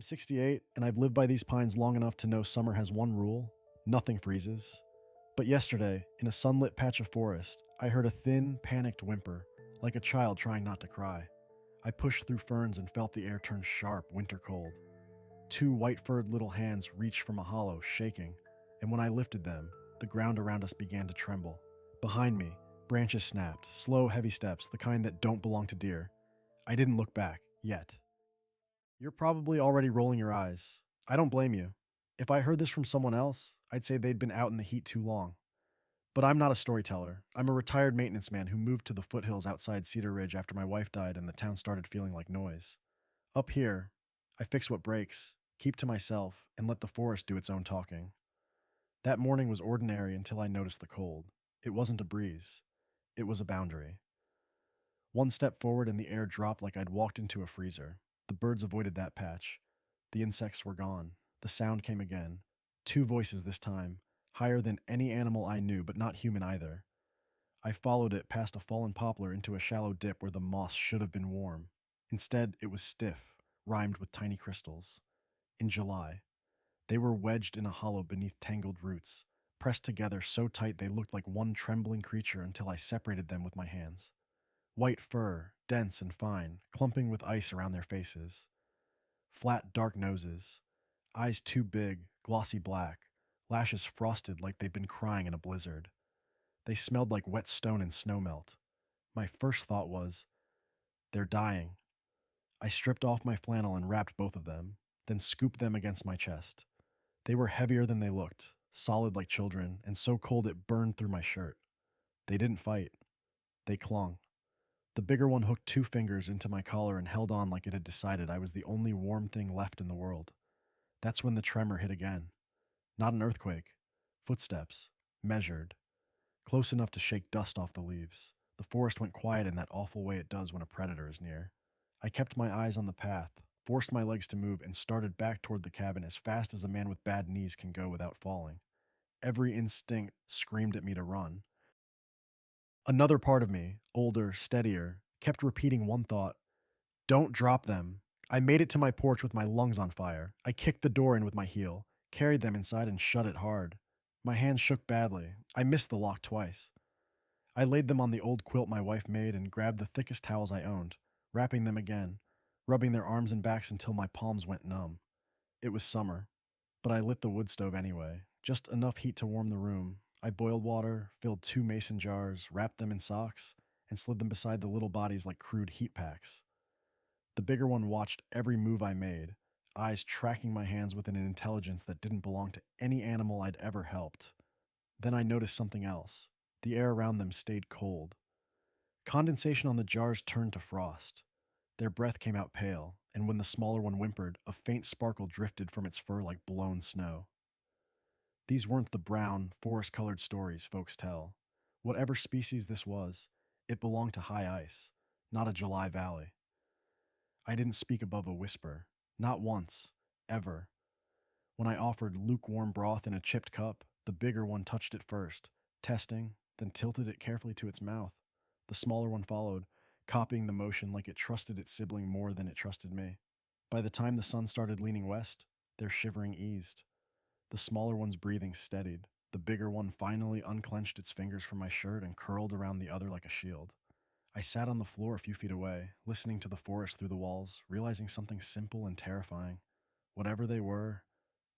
I'm 68, and I've lived by these pines long enough to know summer has one rule: nothing freezes. But yesterday, in a sunlit patch of forest, I heard a thin, panicked whimper, like a child trying not to cry. I pushed through ferns and felt the air turn sharp, winter cold. Two white-furred little hands reached from a hollow, shaking, and when I lifted them, the ground around us began to tremble. Behind me, branches snapped, slow, heavy steps, the kind that don't belong to deer. I didn't look back, yet. You're probably already rolling your eyes. I don't blame you. If I heard this from someone else, I'd say they'd been out in the heat too long. But I'm not a storyteller. I'm a retired maintenance man who moved to the foothills outside Cedar Ridge after my wife died and the town started feeling like noise. Up here, I fix what breaks, keep to myself, and let the forest do its own talking. That morning was ordinary until I noticed the cold. It wasn't a breeze. It was a boundary. One step forward and the air dropped like I'd walked into a freezer. The birds avoided that patch. The insects were gone. The sound came again. Two voices this time, higher than any animal I knew, but not human either. I followed it past a fallen poplar into a shallow dip where the moss should have been warm. Instead, it was stiff, rimed with tiny crystals. In July, they were wedged in a hollow beneath tangled roots, pressed together so tight they looked like one trembling creature until I separated them with my hands. White fur, dense and fine, clumping with ice around their faces. Flat, dark noses, eyes too big, glossy black, lashes frosted like they'd been crying in a blizzard. They smelled like wet stone and snowmelt. My first thought was, they're dying. I stripped off my flannel and wrapped both of them, then scooped them against my chest. They were heavier than they looked, solid like children, and so cold it burned through my shirt. They didn't fight. They clung. The bigger one hooked two fingers into my collar and held on like it had decided I was the only warm thing left in the world. That's when the tremor hit again. Not an earthquake. Footsteps. Measured. Close enough to shake dust off the leaves. The forest went quiet in that awful way it does when a predator is near. I kept my eyes on the path, forced my legs to move, and started back toward the cabin as fast as a man with bad knees can go without falling. Every instinct screamed at me to run. Another part of me, older, steadier, kept repeating one thought: don't drop them. I made it to my porch with my lungs on fire. I kicked the door in with my heel, carried them inside, and shut it hard. My hands shook badly. I missed the lock twice. I laid them on the old quilt my wife made and grabbed the thickest towels I owned, wrapping them again, rubbing their arms and backs until my palms went numb. It was summer, but I lit the wood stove anyway, just enough heat to warm the room. I boiled water, filled two mason jars, wrapped them in socks, and slid them beside the little bodies like crude heat packs. The bigger one watched every move I made, eyes tracking my hands with an intelligence that didn't belong to any animal I'd ever helped. Then I noticed something else. The air around them stayed cold. Condensation on the jars turned to frost. Their breath came out pale, and when the smaller one whimpered, a faint sparkle drifted from its fur like blown snow. These weren't the brown, forest-colored stories folks tell. Whatever species this was, it belonged to high ice, not a July valley. I didn't speak above a whisper. Not once. Ever. When I offered lukewarm broth in a chipped cup, the bigger one touched it first, testing, then tilted it carefully to its mouth. The smaller one followed, copying the motion like it trusted its sibling more than it trusted me. By the time the sun started leaning west, their shivering eased. The smaller one's breathing steadied. The bigger one finally unclenched its fingers from my shirt and curled around the other like a shield. I sat on the floor a few feet away, listening to the forest through the walls, realizing something simple and terrifying. Whatever they were,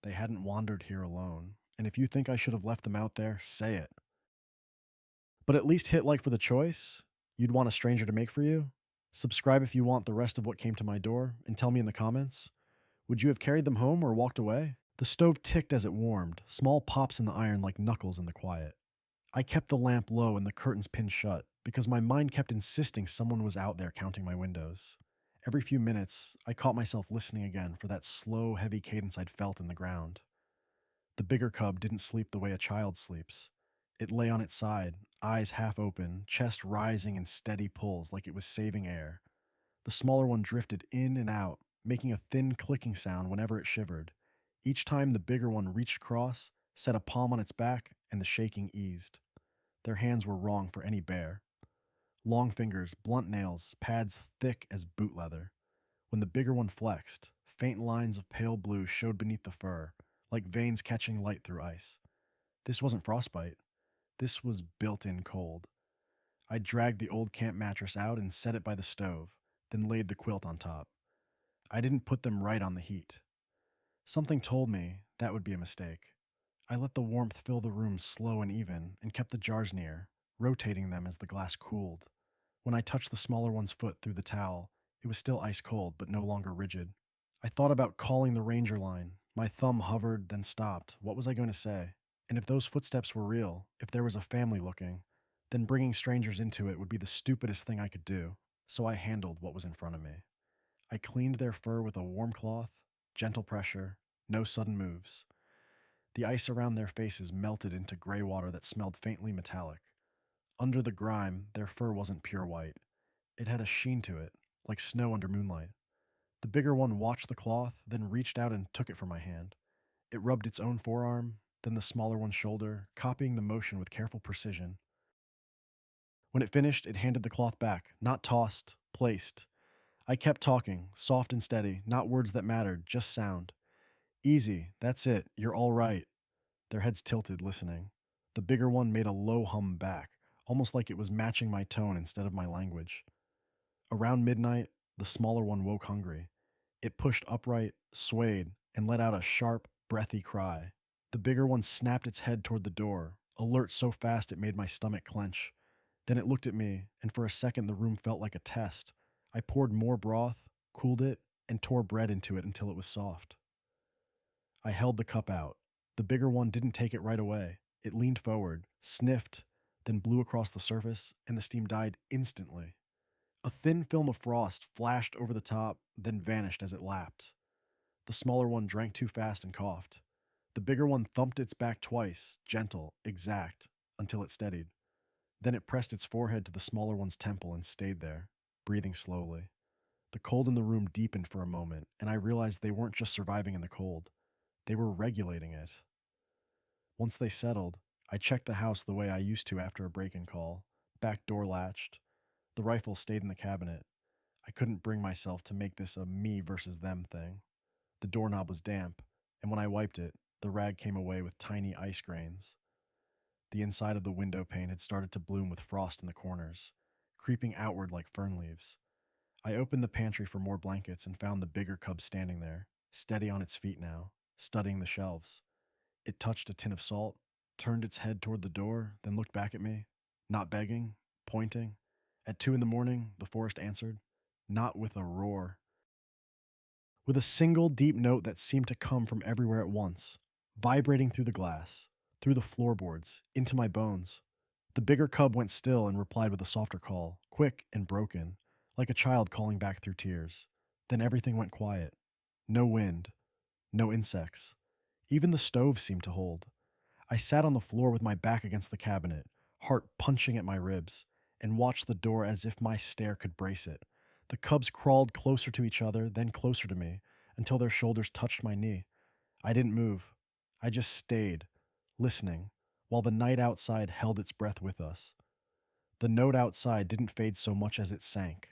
they hadn't wandered here alone. And if you think I should have left them out there, say it. But at least hit like for the choice you'd want a stranger to make for you. Subscribe if you want the rest of what came to my door, and tell me in the comments. Would you have carried them home or walked away? The stove ticked as it warmed, small pops in the iron like knuckles in the quiet. I kept the lamp low and the curtains pinned shut, because my mind kept insisting someone was out there counting my windows. Every few minutes, I caught myself listening again for that slow, heavy cadence I'd felt in the ground. The bigger cub didn't sleep the way a child sleeps. It lay on its side, eyes half open, chest rising in steady pulls like it was saving air. The smaller one drifted in and out, making a thin clicking sound whenever it shivered. Each time the bigger one reached across, set a palm on its back, and the shaking eased. Their hands were wrong for any bear. Long fingers, blunt nails, pads thick as boot leather. When the bigger one flexed, Faint lines of pale blue showed beneath the fur, like veins catching light through ice. This wasn't frostbite. This was built-in cold. I dragged the old camp mattress out and set it by the stove, then laid the quilt on top. I didn't put them right on the heat. Something told me that would be a mistake. I let the warmth fill the room slow and even and kept the jars near, rotating them as the glass cooled. When I touched the smaller one's foot through the towel, it was still ice cold, but no longer rigid. I thought about calling the ranger line. My thumb hovered, then stopped. What was I going to say? And if those footsteps were real, if there was a family looking, then bringing strangers into it would be the stupidest thing I could do. So I handled what was in front of me. I cleaned their fur with a warm cloth, gentle pressure, no sudden moves. The ice around their faces melted into gray water that smelled faintly metallic. Under the grime, their fur wasn't pure white. It had a sheen to it, like snow under moonlight. The bigger one watched the cloth, then reached out and took it from my hand. It rubbed its own forearm, then the smaller one's shoulder, copying the motion with careful precision. When it finished, it handed the cloth back, not tossed, placed. I kept talking, soft and steady, not words that mattered, just sound. Easy, that's it, you're all right. Their heads tilted, listening. The bigger one made a low hum back, almost like it was matching my tone instead of my language. Around midnight, the smaller one woke hungry. It pushed upright, swayed, and let out a sharp, breathy cry. The bigger one snapped its head toward the door, alert so fast it made my stomach clench. Then it looked at me, and for a second the room felt like a test. I poured more broth, cooled it, and tore bread into it until it was soft. I held the cup out. The bigger one didn't take it right away. It leaned forward, sniffed, then blew across the surface, and the steam died instantly. A thin film of frost flashed over the top, then vanished as it lapped. The smaller one drank too fast and coughed. The bigger one thumped its back twice, gentle, exact, until it steadied. Then it pressed its forehead to the smaller one's temple and stayed there, breathing slowly. The cold in the room deepened for a moment, and I realized they weren't just surviving in the cold. They were regulating it. Once they settled, I checked the house the way I used to after a break-in call. Back door latched. The rifle stayed in the cabinet. I couldn't bring myself to make this a me versus them thing. The doorknob was damp, and when I wiped it, the rag came away with tiny ice grains. The inside of the window pane had started to bloom with frost in the corners, creeping outward like fern leaves. I opened the pantry for more blankets and found the bigger cub standing there, steady on its feet now, studying the shelves. It touched a tin of salt, turned its head toward the door, then looked back at me, not begging, pointing. At 2 in the morning, the forest answered, not with a roar, with a single deep note that seemed to come from everywhere at once, vibrating through the glass, through the floorboards, into my bones. The bigger cub went still and replied with a softer call, quick and broken, like a child calling back through tears. Then everything went quiet. No wind, no insects. Even the stove seemed to hold. I sat on the floor with my back against the cabinet, heart punching at my ribs, and watched the door as if my stare could brace it. The cubs crawled closer to each other, then closer to me, until their shoulders touched my knee. I didn't move. I just stayed, listening, while the night outside held its breath with us. The note outside didn't fade so much as it sank.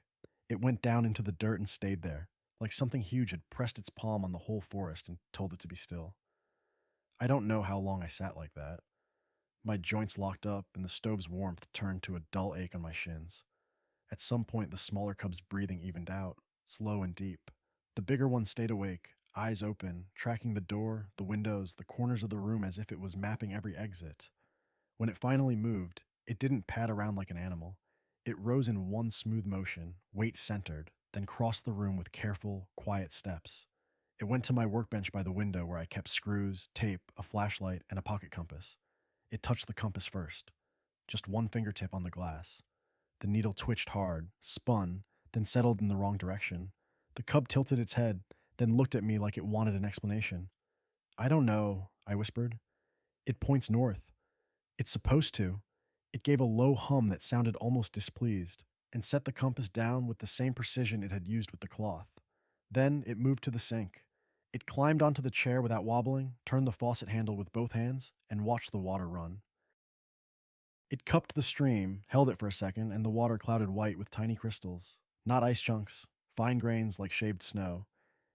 It went down into the dirt and stayed there, like something huge had pressed its palm on the whole forest and told it to be still. I don't know how long I sat like that. My joints locked up, and the stove's warmth turned to a dull ache on my shins. At some point, the smaller cub's breathing evened out, slow and deep. The bigger one stayed awake, eyes open, tracking the door, the windows, the corners of the room as if it was mapping every exit. When it finally moved, it didn't pad around like an animal. It rose in one smooth motion, weight centered, then crossed the room with careful, quiet steps. It went to my workbench by the window where I kept screws, tape, a flashlight, and a pocket compass. It touched the compass first, just one fingertip on the glass. The needle twitched hard, spun, then settled in the wrong direction. The cub tilted its head, then looked at me like it wanted an explanation. I don't know, I whispered. It points north. It's supposed to. It gave a low hum that sounded almost displeased, and set the compass down with the same precision it had used with the cloth. Then it moved to the sink. It climbed onto the chair without wobbling, turned the faucet handle with both hands, and watched the water run. It cupped the stream, held it for a second, and the water clouded white with tiny crystals. Not ice chunks, fine grains like shaved snow.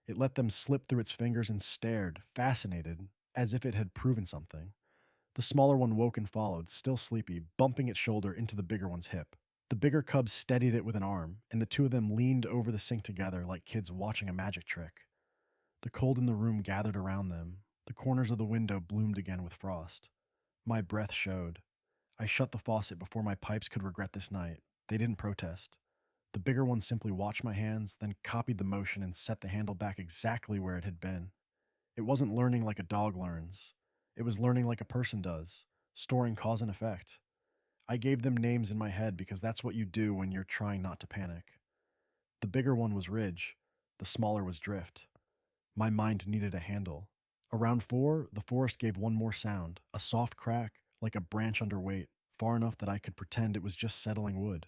It let them slip through its fingers and stared, fascinated, as if it had proven something. The smaller one woke and followed, still sleepy, bumping its shoulder into the bigger one's hip. The bigger cub steadied it with an arm, and the two of them leaned over the sink together like kids watching a magic trick. The cold in the room gathered around them. The corners of the window bloomed again with frost. My breath showed. I shut the faucet before my pipes could regret this night. They didn't protest. The bigger one simply watched my hands, then copied the motion and set the handle back exactly where it had been. It wasn't learning like a dog learns. It was learning like a person does, storing cause and effect. I gave them names in my head because that's what you do when you're trying not to panic. The bigger one was Ridge. The smaller was Drift. My mind needed a handle. Around 4, the forest gave one more sound, a soft crack, like a branch under weight, far enough that I could pretend it was just settling wood.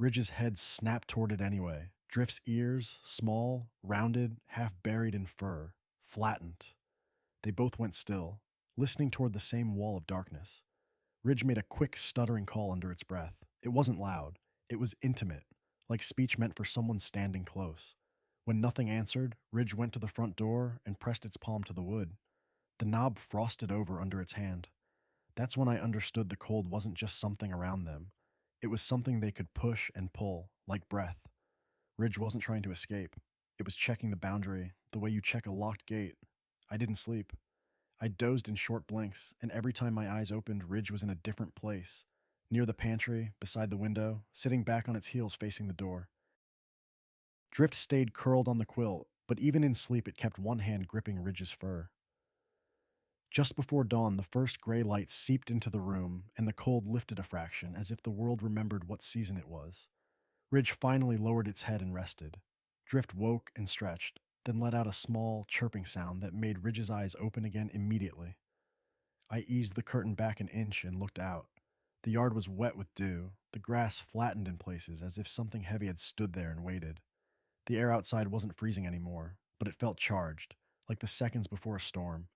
Ridge's head snapped toward it anyway. Drift's ears, small, rounded, half buried in fur, flattened. They both went still, listening toward the same wall of darkness. Ridge made a quick, stuttering call under its breath. It wasn't loud. It was intimate, like speech meant for someone standing close. When nothing answered, Ridge went to the front door and pressed its palm to the wood. The knob frosted over under its hand. That's when I understood the cold wasn't just something around them. It was something they could push and pull, like breath. Ridge wasn't trying to escape. It was checking the boundary, the way you check a locked gate. I didn't sleep. I dozed in short blinks, and every time my eyes opened, Ridge was in a different place. Near the pantry, beside the window, sitting back on its heels facing the door. Drift stayed curled on the quilt, but even in sleep it kept one hand gripping Ridge's fur. Just before dawn, the first gray light seeped into the room, and the cold lifted a fraction, as if the world remembered what season it was. Ridge finally lowered its head and rested. Drift woke and stretched, then let out a small, chirping sound that made Ridge's eyes open again immediately. I eased the curtain back an inch and looked out. The yard was wet with dew, the grass flattened in places as if something heavy had stood there and waited. The air outside wasn't freezing anymore, but it felt charged, like the seconds before a storm.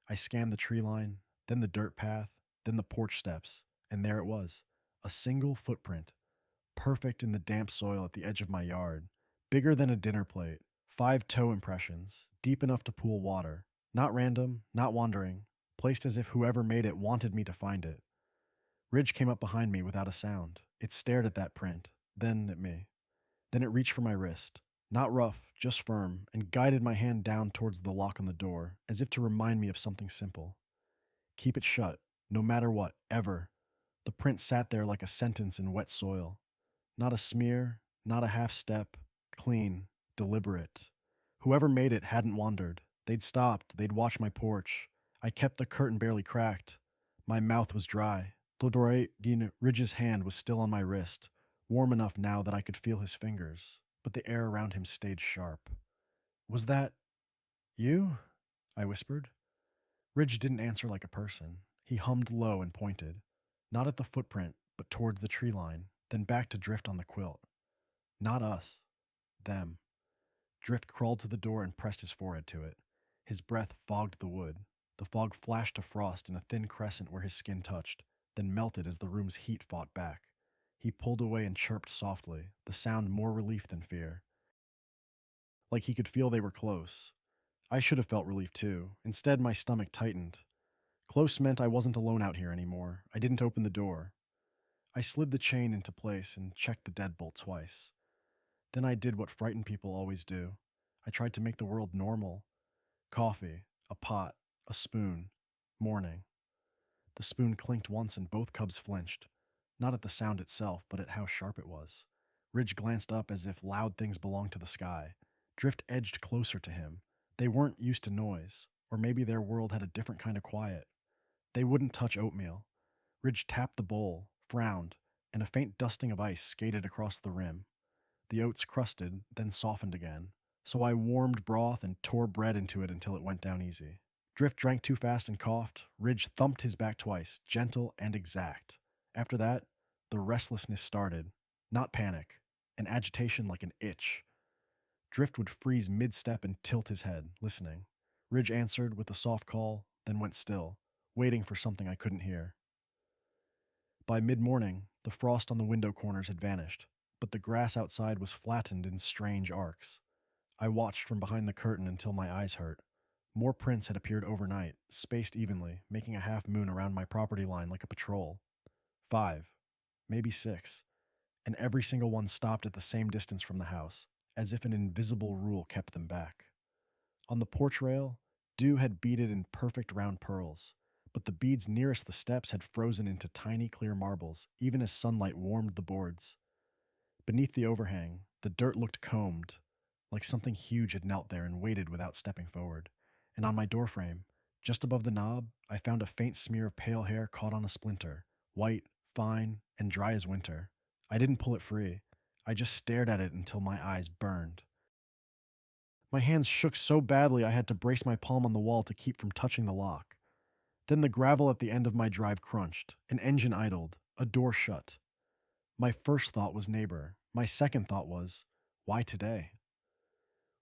I scanned the tree line, then the dirt path, then the porch steps, and there it was, a single footprint, perfect in the damp soil at the edge of my yard, bigger than a dinner plate, 5 toe impressions, deep enough to pool water, not random, not wandering, placed as if whoever made it wanted me to find it. Ridge came up behind me without a sound. It stared at that print, then at me. Then it reached for my wrist, not rough, just firm, and guided my hand down towards the lock on the door, as if to remind me of something simple. Keep it shut, no matter what, ever. The print sat there like a sentence in wet soil. Not a smear, not a half step, clean, deliberate. Whoever made it hadn't wandered. They'd stopped, they'd watched my porch. I kept the curtain barely cracked. My mouth was dry. Dean Ridge's hand was still on my wrist, warm enough now that I could feel his fingers, but the air around him stayed sharp. Was that you? I whispered. Ridge didn't answer like a person. He hummed low and pointed, not at the footprint, but towards the tree line, then back to Drift on the quilt. Not us. Them. Drift crawled to the door and pressed his forehead to it. His breath fogged the wood. The fog flashed to frost in a thin crescent where his skin touched, then melted as the room's heat fought back. He pulled away and chirped softly, the sound more relief than fear. Like he could feel they were close. I should have felt relief too. Instead, my stomach tightened. Close meant I wasn't alone out here anymore. I didn't open the door. I slid the chain into place and checked the deadbolt twice. Then I did what frightened people always do. I tried to make the world normal. Coffee, a pot, a spoon. Morning. The spoon clinked once and both cubs flinched. Not at the sound itself, but at how sharp it was. Ridge glanced up as if loud things belonged to the sky. Drift edged closer to him. They weren't used to noise, or maybe their world had a different kind of quiet. They wouldn't touch oatmeal. Ridge tapped the bowl, frowned, and a faint dusting of ice skated across the rim. The oats crusted, then softened again, so I warmed broth and tore bread into it until it went down easy. Drift drank too fast and coughed. Ridge thumped his back twice, gentle and exact. After that, the restlessness started. Not panic, an agitation like an itch. Drift would freeze mid-step and tilt his head, listening. Ridge answered with a soft call, then went still, waiting for something I couldn't hear. By mid-morning, the frost on the window corners had vanished, but the grass outside was flattened in strange arcs. I watched from behind the curtain until my eyes hurt. More prints had appeared overnight, spaced evenly, making a half moon around my property line like a patrol. 5, maybe 6, and every single one stopped at the same distance from the house, as if an invisible rule kept them back. On the porch rail, dew had beaded in perfect round pearls, but the beads nearest the steps had frozen into tiny clear marbles, even as sunlight warmed the boards. Beneath the overhang, the dirt looked combed, like something huge had knelt there and waited without stepping forward. And on my doorframe, just above the knob, I found a faint smear of pale hair caught on a splinter, white, fine, and dry as winter. I didn't pull it free. I just stared at it until my eyes burned. My hands shook so badly I had to brace my palm on the wall to keep from touching the lock. Then the gravel at the end of my drive crunched, an engine idled, a door shut. My first thought was neighbor. My second thought was, why today?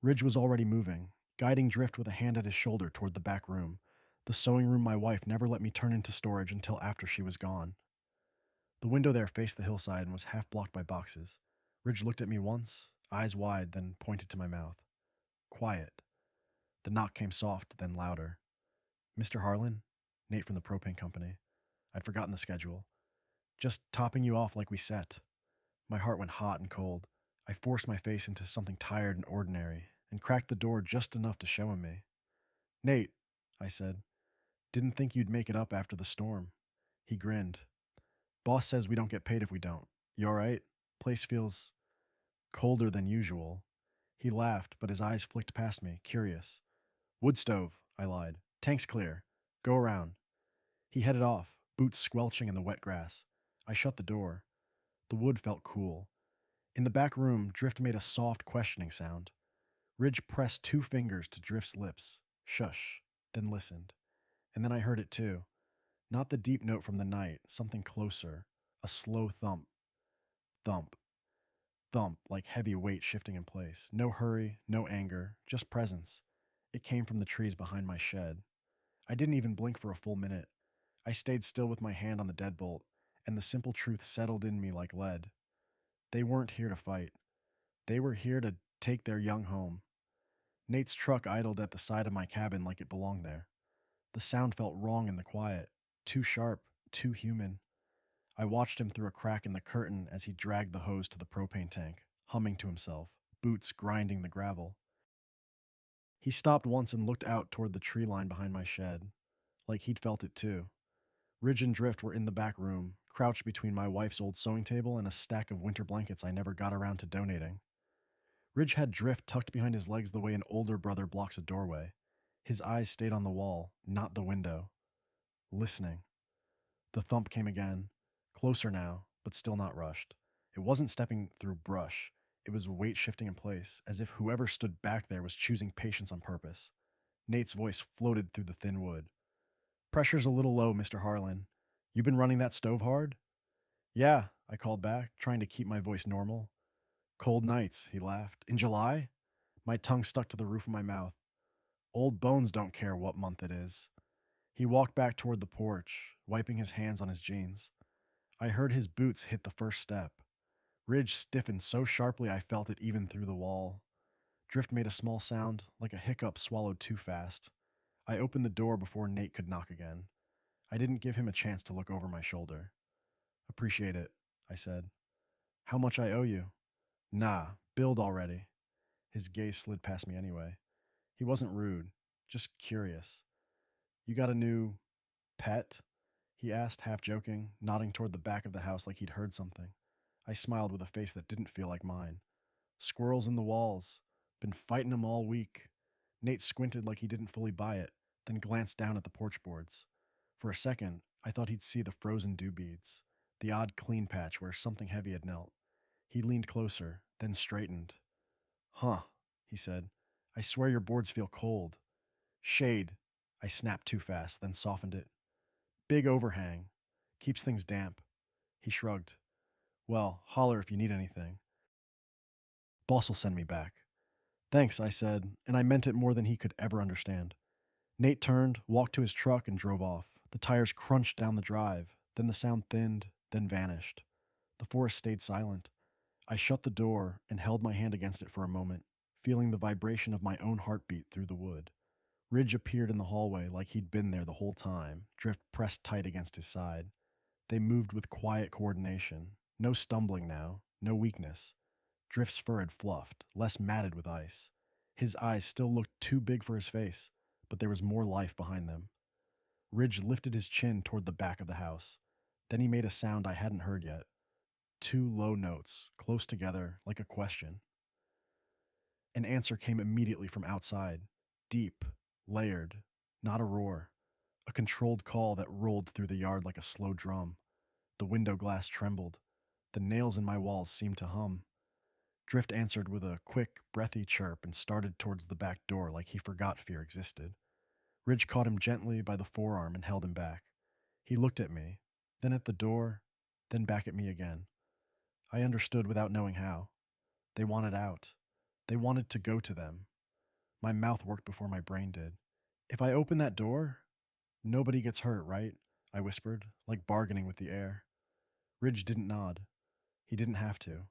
Ridge was already moving, guiding Drift with a hand at his shoulder toward the back room, the sewing room my wife never let me turn into storage until after she was gone. The window there faced the hillside and was half blocked by boxes. Ridge looked at me once, eyes wide, then pointed to my mouth. Quiet. The knock came soft, then louder. Mr. Harlan? Nate from the propane company. I'd forgotten the schedule. Just topping you off like we set. My heart went hot and cold. I forced my face into something tired and ordinary, and cracked the door just enough to show him me. Nate, I said, didn't think you'd make it up after the storm. He grinned. Boss says we don't get paid if we don't. You alright? Place feels colder than usual. He laughed, but his eyes flicked past me, curious. Wood stove, I lied. Tank's clear. Go around. He headed off, boots squelching in the wet grass. I shut the door. The wood felt cool. In the back room, Drift made a soft, questioning sound. Ridge pressed 2 fingers to Drift's lips. Shush. Then listened. And then I heard it too. Not the deep note from the night, something closer. A slow thump. Thump. Thump, like heavy weight shifting in place. No hurry, no anger, just presence. It came from the trees behind my shed. I didn't even blink for a full minute. I stayed still with my hand on the deadbolt, and the simple truth settled in me like lead. They weren't here to fight. They were here to take their young home. Nate's truck idled at the side of my cabin like it belonged there. The sound felt wrong in the quiet, too sharp, too human. I watched him through a crack in the curtain as he dragged the hose to the propane tank, humming to himself, boots grinding the gravel. He stopped once and looked out toward the tree line behind my shed, like he'd felt it too. Ridge and Drift were in the back room, crouched between my wife's old sewing table and a stack of winter blankets I never got around to donating. Ridge had Drift tucked behind his legs the way an older brother blocks a doorway. His eyes stayed on the wall, not the window. Listening. The thump came again, closer now, but still not rushed. It wasn't stepping through brush. It was weight shifting in place, as if whoever stood back there was choosing patience on purpose. Nate's voice floated through the thin wood. Pressure's a little low, Mr. Harlan. You been running that stove hard? Yeah, I called back, trying to keep my voice normal. Cold nights, he laughed. In July? My tongue stuck to the roof of my mouth. Old bones don't care what month it is. He walked back toward the porch, wiping his hands on his jeans. I heard his boots hit the first step. Ridge stiffened so sharply I felt it even through the wall. Drift made a small sound, like a hiccup swallowed too fast. I opened the door before Nate could knock again. I didn't give him a chance to look over my shoulder. Appreciate it, I said. How much I owe you? Nah, billed already. His gaze slid past me anyway. He wasn't rude, just curious. You got a new pet? He asked, half joking, nodding toward the back of the house like he'd heard something. I smiled with a face that didn't feel like mine. Squirrels in the walls. Been fighting 'em all week. Nate squinted like he didn't fully buy it, then glanced down at the porch boards. For a second, I thought he'd see the frozen dew beads, the odd clean patch where something heavy had knelt. He leaned closer, then straightened. Huh, he said. I swear your boards feel cold. Shade. I snapped too fast, then softened it. Big overhang. Keeps things damp. He shrugged. Well, holler if you need anything. Boss will send me back. Thanks, I said, and I meant it more than he could ever understand. Nate turned, walked to his truck, and drove off. The tires crunched down the drive, then the sound thinned, then vanished. The forest stayed silent. I shut the door and held my hand against it for a moment, feeling the vibration of my own heartbeat through the wood. Ridge appeared in the hallway like he'd been there the whole time, Drift pressed tight against his side. They moved with quiet coordination. No stumbling now, no weakness. Drift's fur had fluffed, less matted with ice. His eyes still looked too big for his face, but there was more life behind them. Ridge lifted his chin toward the back of the house. Then he made a sound I hadn't heard yet. Two low notes, close together, like a question. An answer came immediately from outside. Deep, layered, not a roar. A controlled call that rolled through the yard like a slow drum. The window glass trembled. The nails in my walls seemed to hum. Drift answered with a quick, breathy chirp and started towards the back door like he forgot fear existed. Ridge caught him gently by the forearm and held him back. He looked at me, then at the door, then back at me again. I understood without knowing how. They wanted out. They wanted to go to them. My mouth worked before my brain did. If I open that door, nobody gets hurt, right? I whispered, like bargaining with the air. Ridge didn't nod. He didn't have to.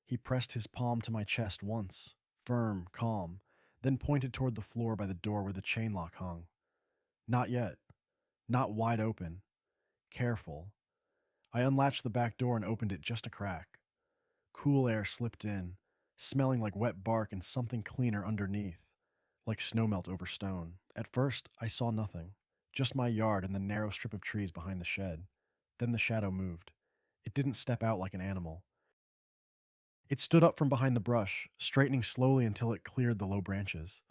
He pressed his palm to my chest once, firm, calm, then pointed toward the floor by the door where the chain lock hung. Not yet. Not wide open. Careful. I unlatched the back door and opened it just a crack. Cool air slipped in, smelling like wet bark and something cleaner underneath, like snowmelt over stone. At first, I saw nothing, just my yard and the narrow strip of trees behind the shed. Then the shadow moved. It didn't step out like an animal. It stood up from behind the brush, straightening slowly until it cleared the low branches.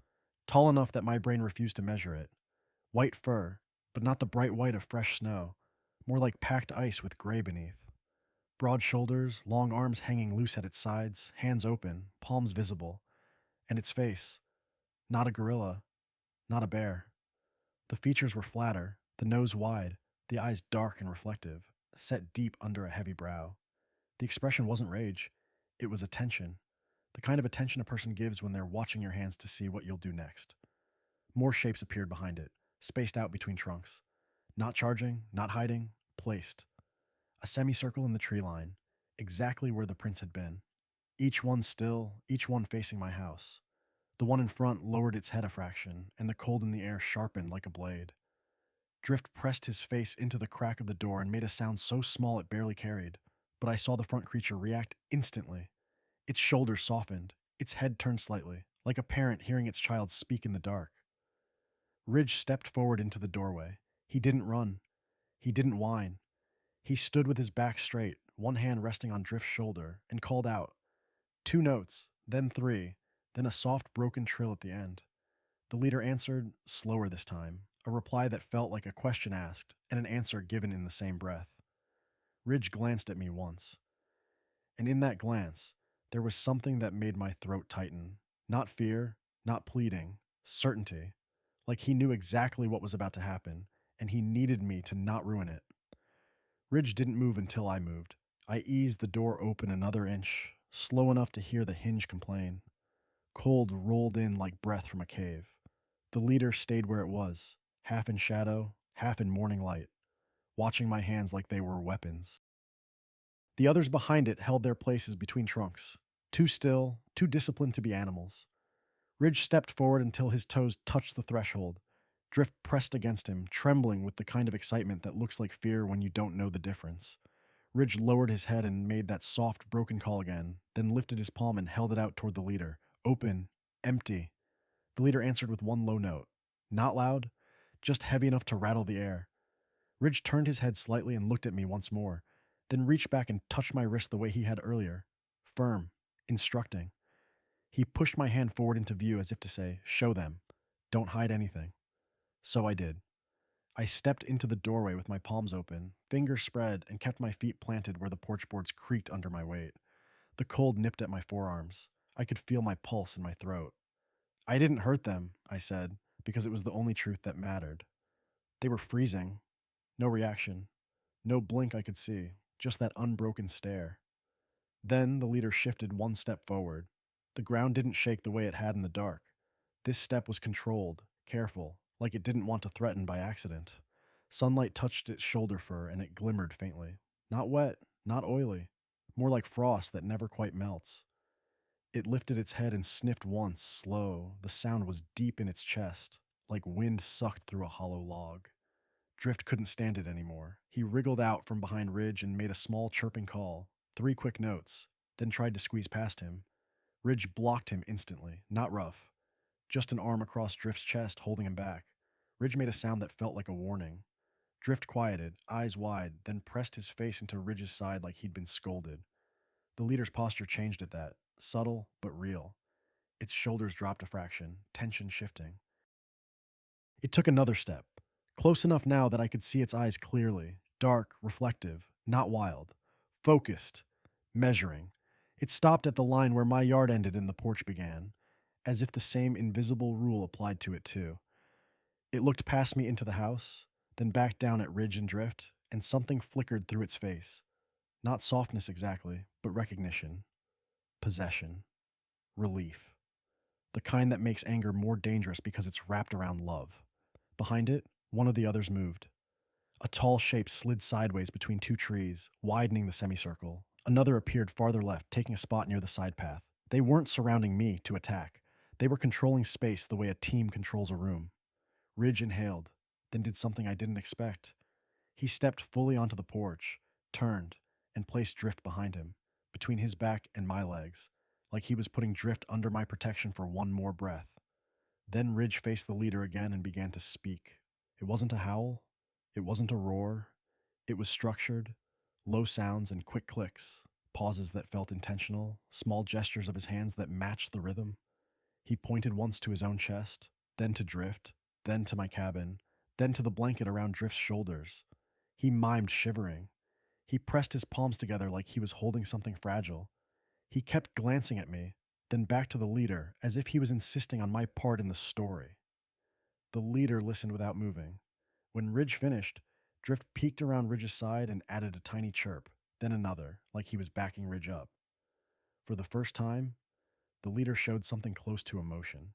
Tall enough that my brain refused to measure it. White fur, but not the bright white of fresh snow, more like packed ice with gray beneath. Broad shoulders, long arms hanging loose at its sides, hands open, palms visible. And its face. Not a gorilla, not a bear. The features were flatter, the nose wide, the eyes dark and reflective, set deep under a heavy brow. The expression wasn't rage, it was attention. The kind of attention a person gives when they're watching your hands to see what you'll do next. More shapes appeared behind it, spaced out between trunks. Not charging, not hiding, placed. A semicircle in the tree line, exactly where the prints had been. Each one still, each one facing my house. The one in front lowered its head a fraction, and the cold in the air sharpened like a blade. Drift pressed his face into the crack of the door and made a sound so small it barely carried, but I saw the front creature react instantly. Its shoulders softened, its head turned slightly, like a parent hearing its child speak in the dark. Ridge stepped forward into the doorway. He didn't run. He didn't whine. He stood with his back straight, one hand resting on Drift's shoulder, and called out. 2 notes, then 3, then a soft broken trill at the end. The leader answered, slower this time, a reply that felt like a question asked and an answer given in the same breath. Ridge glanced at me once. And in that glance, there was something that made my throat tighten. Not fear, not pleading, certainty. Like he knew exactly what was about to happen, and he needed me to not ruin it. Ridge didn't move until I moved. I eased the door open another inch, slow enough to hear the hinge complain. Cold rolled in like breath from a cave. The leader stayed where it was, half in shadow, half in morning light, watching my hands like they were weapons. The others behind it held their places between trunks, too still, too disciplined to be animals. Ridge stepped forward until his toes touched the threshold. Drift pressed against him, trembling with the kind of excitement that looks like fear when you don't know the difference. Ridge lowered his head and made that soft, broken call again, then lifted his palm and held it out toward the leader. Open, empty. The leader answered with one low note. Not loud, just heavy enough to rattle the air. Ridge turned his head slightly and looked at me once more, then reached back and touched my wrist the way he had earlier. Firm, instructing. He pushed my hand forward into view as if to say, show them. Don't hide anything. So I did. I stepped into the doorway with my palms open, fingers spread, and kept my feet planted where the porch boards creaked under my weight. The cold nipped at my forearms. I could feel my pulse in my throat. I didn't hurt them, I said, because it was the only truth that mattered. They were freezing. No reaction. No blink I could see, just that unbroken stare. Then the leader shifted one step forward. The ground didn't shake the way it had in the dark. This step was controlled, careful, like it didn't want to threaten by accident. Sunlight touched its shoulder fur and it glimmered faintly. Not wet, not oily, more like frost that never quite melts. It lifted its head and sniffed once, slow. The sound was deep in its chest, like wind sucked through a hollow log. Drift couldn't stand it anymore. He wriggled out from behind Ridge and made a small chirping call, 3 quick notes, then tried to squeeze past him. Ridge blocked him instantly, not rough, just an arm across Drift's chest holding him back. Ridge made a sound that felt like a warning. Drift quieted, eyes wide, then pressed his face into Ridge's side like he'd been scolded. The leader's posture changed at that, subtle but real. Its shoulders dropped a fraction, tension shifting. It took another step, close enough now that I could see its eyes clearly, dark, reflective, not wild, focused, measuring. It stopped at the line where my yard ended and the porch began, as if the same invisible rule applied to it too. It looked past me into the house, then back down at Ridge and Drift, and something flickered through its face. Not softness exactly, but recognition, possession, relief. The kind that makes anger more dangerous because it's wrapped around love. Behind it, one of the others moved. A tall shape slid sideways between 2 trees, widening the semicircle. Another appeared farther left, taking a spot near the side path. They weren't surrounding me to attack. They were controlling space the way a team controls a room. Ridge inhaled, then did something I didn't expect. He stepped fully onto the porch, turned, and placed Drift behind him, between his back and my legs, like he was putting Drift under my protection for one more breath. Then Ridge faced the leader again and began to speak. It wasn't a howl. It wasn't a roar. It was structured, low sounds and quick clicks, pauses that felt intentional, small gestures of his hands that matched the rhythm. He pointed once to his own chest, then to Drift, then to my cabin, then to the blanket around Drift's shoulders. He mimed shivering. He pressed his palms together like he was holding something fragile. He kept glancing at me, then back to the leader, as if he was insisting on my part in the story. The leader listened without moving. When Ridge finished, Drift peeked around Ridge's side and added a tiny chirp, then another, like he was backing Ridge up. For the first time, the leader showed something close to emotion.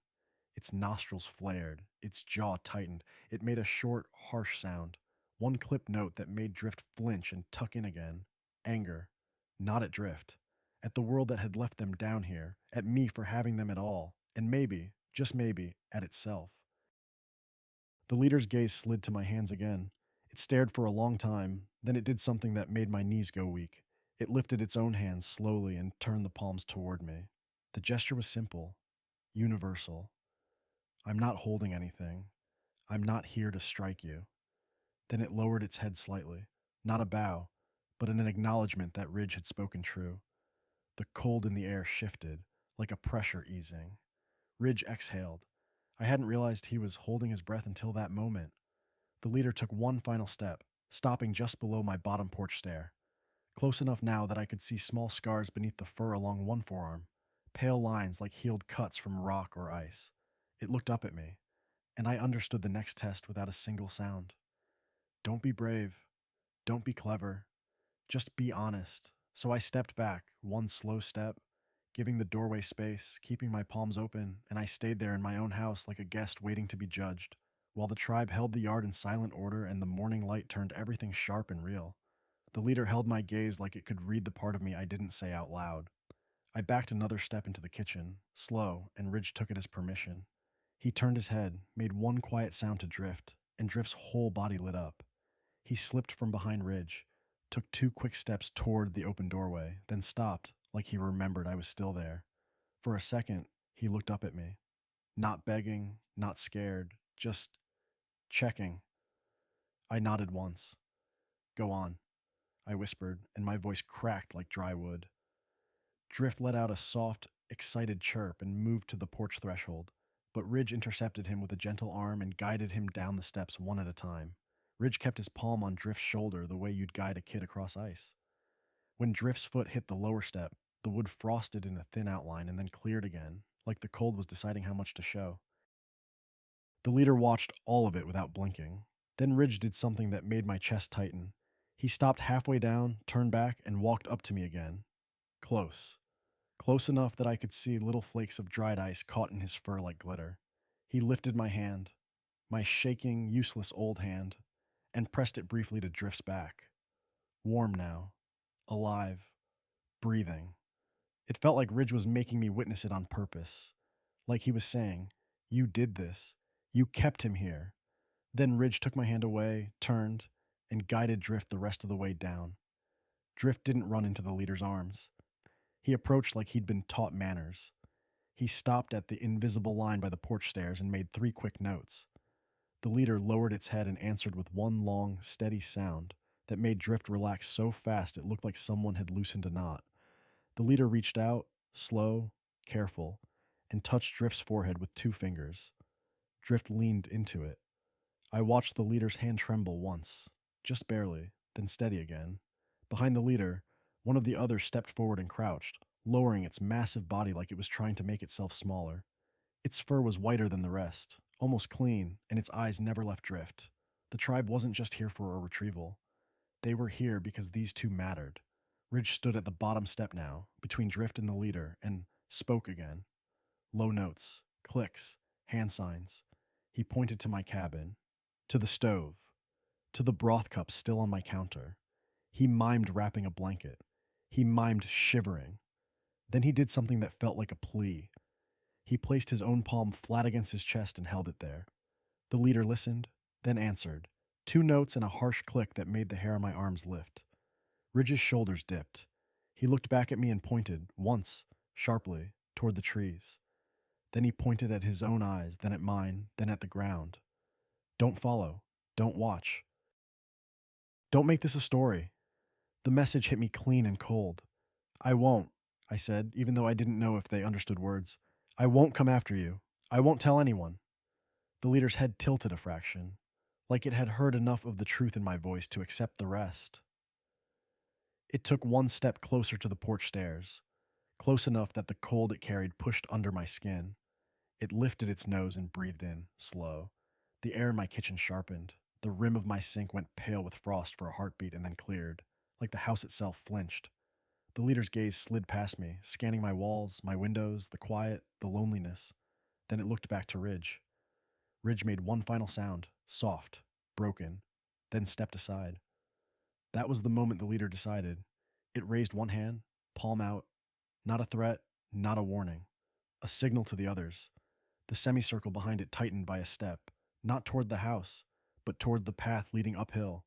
Its nostrils flared, its jaw tightened. It made a short, harsh sound, one clip note that made Drift flinch and tuck in again. Anger, not at Drift, at the world that had left them down here, at me for having them at all, and maybe, just maybe, at itself. The leader's gaze slid to my hands again. It stared for a long time, then it did something that made my knees go weak. It lifted its own hands slowly and turned the palms toward me. The gesture was simple, universal. I'm not holding anything. I'm not here to strike you. Then it lowered its head slightly, not a bow, but an acknowledgement that Ridge had spoken true. The cold in the air shifted, like a pressure easing. Ridge exhaled. I hadn't realized he was holding his breath until that moment. The leader took one final step, stopping just below my bottom porch stair. Close enough now that I could see small scars beneath the fur along one forearm, pale lines like healed cuts from rock or ice. It looked up at me, and I understood the next test without a single sound. Don't be brave. Don't be clever. Just be honest. So I stepped back, one slow step, giving the doorway space, keeping my palms open, and I stayed there in my own house like a guest waiting to be judged, while the tribe held the yard in silent order and the morning light turned everything sharp and real. The leader held my gaze like it could read the part of me I didn't say out loud. I backed another step into the kitchen, slow, and Ridge took it as permission. He turned his head, made one quiet sound to Drift, and Drift's whole body lit up. He slipped from behind Ridge, took 2 quick steps toward the open doorway, then stopped, like he remembered I was still there. For a second, he looked up at me. Not begging, not scared, just checking. I nodded once. Go on, I whispered, and my voice cracked like dry wood. Drift let out a soft, excited chirp and moved to the porch threshold, but Ridge intercepted him with a gentle arm and guided him down the steps one at a time. Ridge kept his palm on Drift's shoulder the way you'd guide a kid across ice. When Drift's foot hit the lower step, the wood frosted in a thin outline and then cleared again, like the cold was deciding how much to show. The leader watched all of it without blinking. Then Ridge did something that made my chest tighten. He stopped halfway down, turned back, and walked up to me again. Close. Close enough that I could see little flakes of dried ice caught in his fur like glitter. He lifted my hand, my shaking, useless old hand, and pressed it briefly to Drift's back. Warm now, alive, breathing. It felt like Ridge was making me witness it on purpose. Like he was saying, "You did this. You kept him here." Then Ridge took my hand away, turned, and guided Drift the rest of the way down. Drift didn't run into the leader's arms. He approached like he'd been taught manners. He stopped at the invisible line by the porch stairs and made 3 quick notes. The leader lowered its head and answered with one long, steady sound that made Drift relax so fast it looked like someone had loosened a knot. The leader reached out, slow, careful, and touched Drift's forehead with 2 fingers. Drift leaned into it. I watched the leader's hand tremble once, just barely, then steady again. Behind the leader, one of the others stepped forward and crouched, lowering its massive body like it was trying to make itself smaller. Its fur was whiter than the rest, almost clean, and its eyes never left Drift. The tribe wasn't just here for a retrieval. They were here because these two mattered. Ridge stood at the bottom step now, between Drift and the leader, and spoke again. Low notes, clicks, hand signs. He pointed to my cabin, to the stove, to the broth cup still on my counter. He mimed wrapping a blanket. He mimed shivering. Then he did something that felt like a plea. He placed his own palm flat against his chest and held it there. The leader listened, then answered. 2 notes and a harsh click that made the hair on my arms lift. Ridge's shoulders dipped. He looked back at me and pointed, once, sharply, toward the trees. Then he pointed at his own eyes, then at mine, then at the ground. Don't follow. Don't watch. Don't make this a story. The message hit me clean and cold. I won't, I said, even though I didn't know if they understood words. I won't come after you. I won't tell anyone. The leader's head tilted a fraction, like it had heard enough of the truth in my voice to accept the rest. It took 1 step closer to the porch stairs, close enough that the cold it carried pushed under my skin. It lifted its nose and breathed in, slow. The air in my kitchen sharpened. The rim of my sink went pale with frost for a heartbeat and then cleared, like the house itself flinched. The leader's gaze slid past me, scanning my walls, my windows, the quiet, the loneliness. Then it looked back to Ridge. Ridge made one final sound, soft, broken, then stepped aside. That was the moment the leader decided. It raised one hand, palm out, not a threat, not a warning, a signal to the others. The semicircle behind it tightened by a step, not toward the house, but toward the path leading uphill,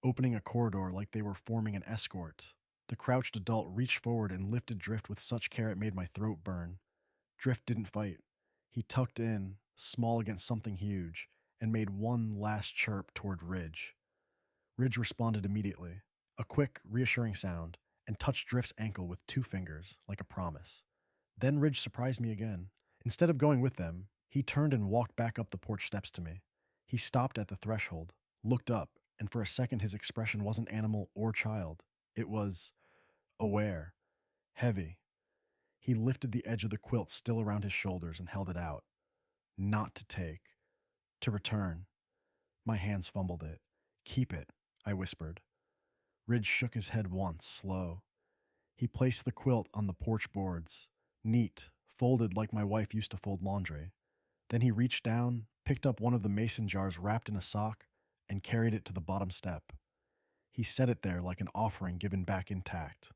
opening a corridor like they were forming an escort. The crouched adult reached forward and lifted Drift with such care it made my throat burn. Drift didn't fight. He tucked in, small against something huge, and made one last chirp toward Ridge. Ridge responded immediately, a quick, reassuring sound, and touched Drift's ankle with 2 fingers, like a promise. Then Ridge surprised me again. Instead of going with them, he turned and walked back up the porch steps to me. He stopped at the threshold, looked up, and for a second his expression wasn't animal or child. It was aware, heavy. He lifted the edge of the quilt still around his shoulders and held it out. Not to take. To return. My hands fumbled it. Keep it, I whispered. Ridge shook his head once, slow. He placed the quilt on the porch boards, neat, folded like my wife used to fold laundry. Then he reached down, picked up one of the mason jars wrapped in a sock, and carried it to the bottom step. He set it there like an offering given back intact.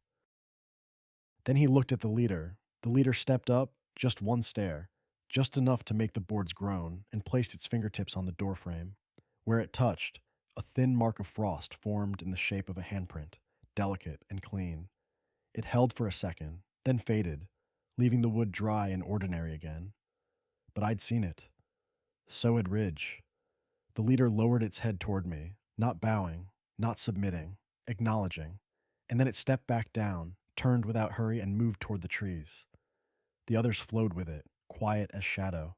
Then he looked at the leader. The leader stepped up, just 1 stare, just enough to make the boards groan, and placed its fingertips on the doorframe. Where it touched, a thin mark of frost formed in the shape of a handprint, delicate and clean. It held for a second, then faded, leaving the wood dry and ordinary again. But I'd seen it. So had Ridge. The leader lowered its head toward me, not bowing, not submitting, acknowledging, and then it stepped back down, turned without hurry, and moved toward the trees. The others flowed with it, quiet as shadow.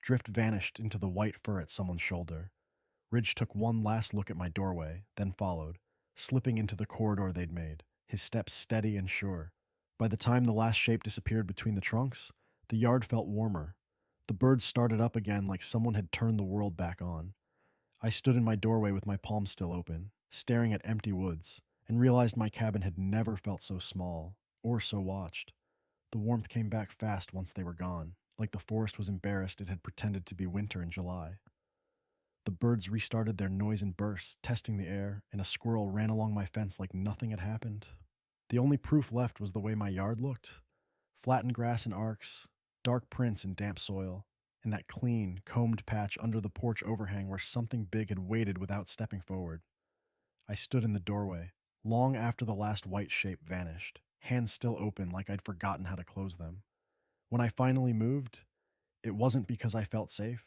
Drift vanished into the white fur at someone's shoulder. Ridge took one last look at my doorway, then followed, slipping into the corridor they'd made, his steps steady and sure. By the time the last shape disappeared between the trunks, the yard felt warmer. The birds started up again like someone had turned the world back on. I stood in my doorway with my palms still open, staring at empty woods, and realized my cabin had never felt so small, or so watched. The warmth came back fast once they were gone, like the forest was embarrassed it had pretended to be winter in July. The birds restarted their noise in bursts, testing the air, and a squirrel ran along my fence like nothing had happened. The only proof left was the way my yard looked. Flattened grass in arcs, dark prints in damp soil, and that clean, combed patch under the porch overhang where something big had waited without stepping forward. I stood in the doorway, long after the last white shape vanished, hands still open like I'd forgotten how to close them. When I finally moved, it wasn't because I felt safe.